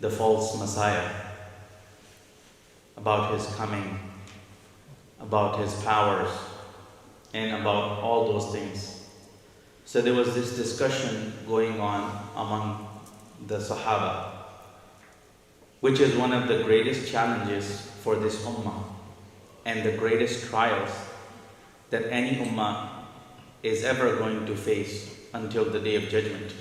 the false Messiah, about his coming, about his powers, and about all those things. So there was this discussion going on among the Sahaba, which is one of the greatest challenges for this ummah and the greatest trials that any ummah is ever going to face until the day of judgment.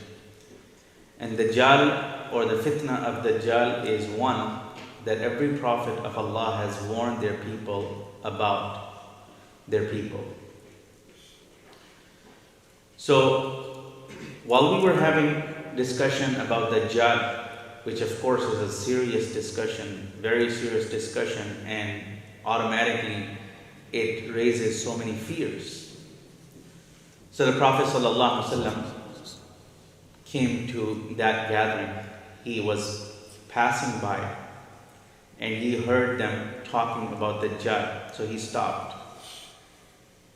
And Dajjal, or the fitna of Dajjal, is one that every prophet of Allah has warned their people about their people. So, while we were having discussion about Dajjal, which of course is a serious discussion, very serious discussion, and automatically it raises so many fears. So the Prophet ﷺ came to that gathering. He was passing by and he heard them talking about Dajjal. So he stopped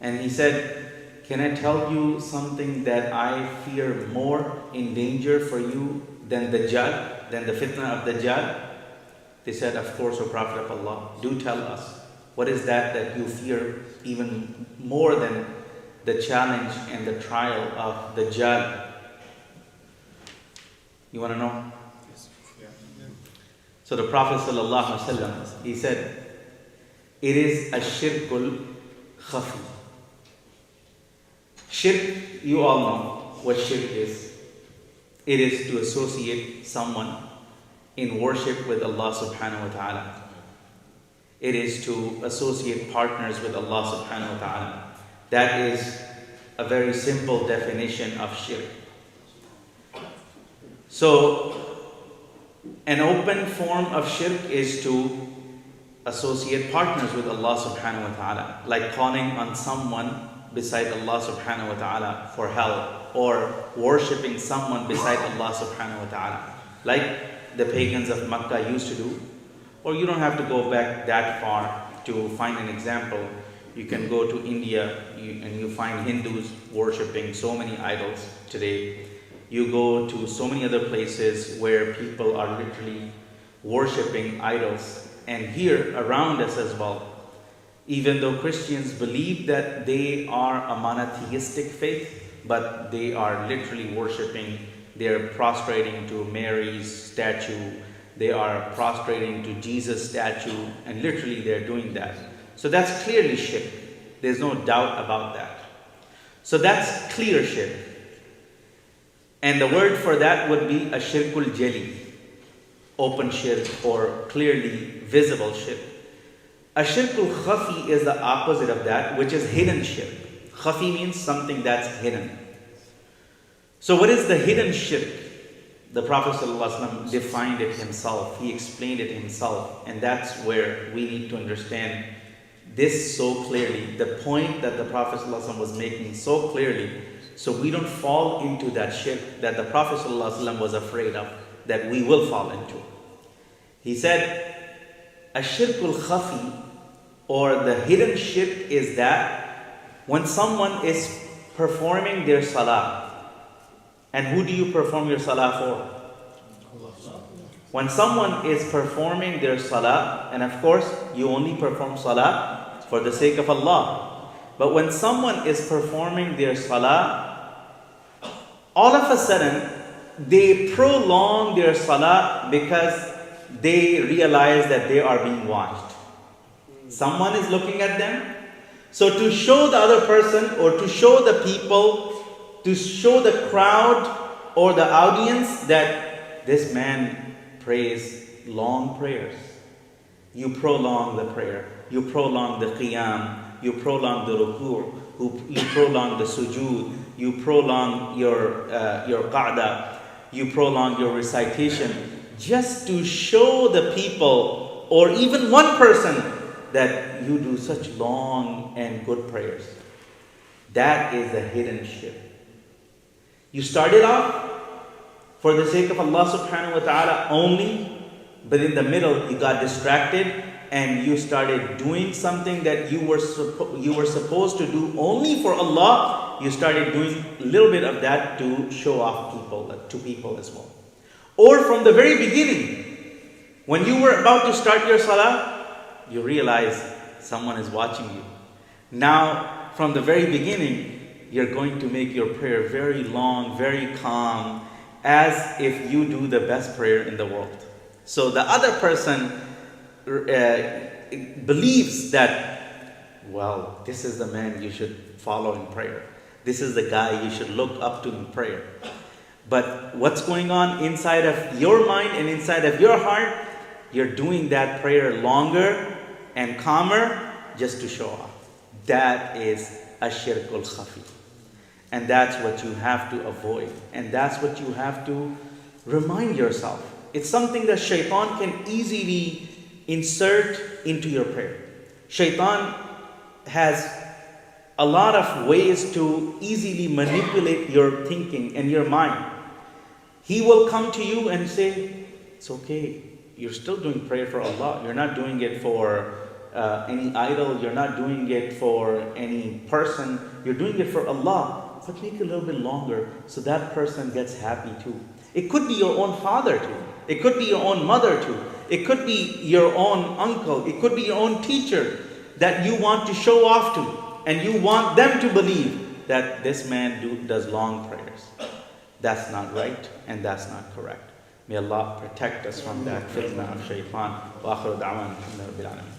and he said, "Can I tell you something that I fear more in danger for you than Dajjal, than the fitna of Dajjal?" They said, "Of course, O Prophet of Allah, do tell us. What is that you fear even more than the challenge and the trial of Dajjal?" You want to know? Yes. Yeah. So the Prophet ﷺ, he said, "It is a shirkul khafi." Shirk, you all know what shirk is. It is to associate someone in worship with Allah subhanahu wa ta'ala. It is to associate partners with Allah subhanahu wa ta'ala. That is a very simple definition of shirk. So, an open form of shirk is to associate partners with Allah subhanahu wa ta'ala, like calling on someone beside Allah subhanahu wa ta'ala for help, or worshipping someone beside Allah subhanahu wa ta'ala, like the pagans of Makkah used to do. Or you don't have to go back that far to find an example. You can go to India and you find Hindus worshipping so many idols today. You go to so many other places where people are literally worshipping idols. And here around us as well, even though Christians believe that they are a monotheistic faith, but they are literally worshipping, they're prostrating to Mary's statue, they are prostrating to Jesus' statue, and literally they're doing that. So that's clearly shirk. There's no doubt about that. So that's clear shirk. And the word for that would be a shirkul jali, open shirk or clearly visible shirk. A shirkul khafi is the opposite of that, which is hidden shirk. Khafi means something that's hidden. So what is the hidden shirk? The Prophet ﷺ defined it himself. He explained it himself. And that's where we need to understand this so clearly. The point that the Prophet ﷺ was making so clearly, so we don't fall into that shirk that the Prophet ﷺ was afraid of, that we will fall into. He said, a shirkul khafi, or the hidden shirk, is that when someone is performing their salah. And who do you perform your salah for? When someone is performing their salah, and of course you only perform salah for the sake of Allah. But when someone is performing their salah, all of a sudden they prolong their salah because they realize that they are being watched. Someone is looking at them. So to show the other person, or to show the people, to show the crowd or the audience that this man prays long prayers, you prolong the prayer, you prolong the qiyam, you prolong the ruku', you prolong the sujood, you prolong your qa'da, you prolong your recitation, just to show the people or even one person that you do such long and good prayers. That is the hidden shirk. You started off for the sake of Allah subhanahu wa ta'ala only, but in the middle you got distracted and you started doing something that you were supposed to do only for Allah. You started doing a little bit of that to show off to people as well. Or from the very beginning, When you were about to start your salah, you realize someone is watching you. Now, from the very beginning, you're going to make your prayer very long, very calm, as if you do the best prayer in the world. So the other person believes that, well, this is the man you should follow in prayer. This is the guy you should look up to in prayer. But what's going on inside of your mind and inside of your heart, you're doing that prayer longer and calmer just to show off. That is ashirkul khafi. And that's what you have to avoid. And that's what you have to remind yourself. It's something that shaitan can easily insert into your prayer. Shaitan has a lot of ways to easily manipulate your thinking and your mind. He will come to you and say, it's okay. You're still doing prayer for Allah. You're not doing it for any idol. You're not doing it for any person. You're doing it for Allah. But make it a little bit longer so that person gets happy too. It could be your own father too. It could be your own mother too. It could be your own uncle. It could be your own teacher that you want to show off to. And you want them to believe that this man does long prayers. That's not right and that's not correct. May Allah protect us from that fitna of shaitan. Wa akhiru da'wana alhamdulillahi rabbil alamin.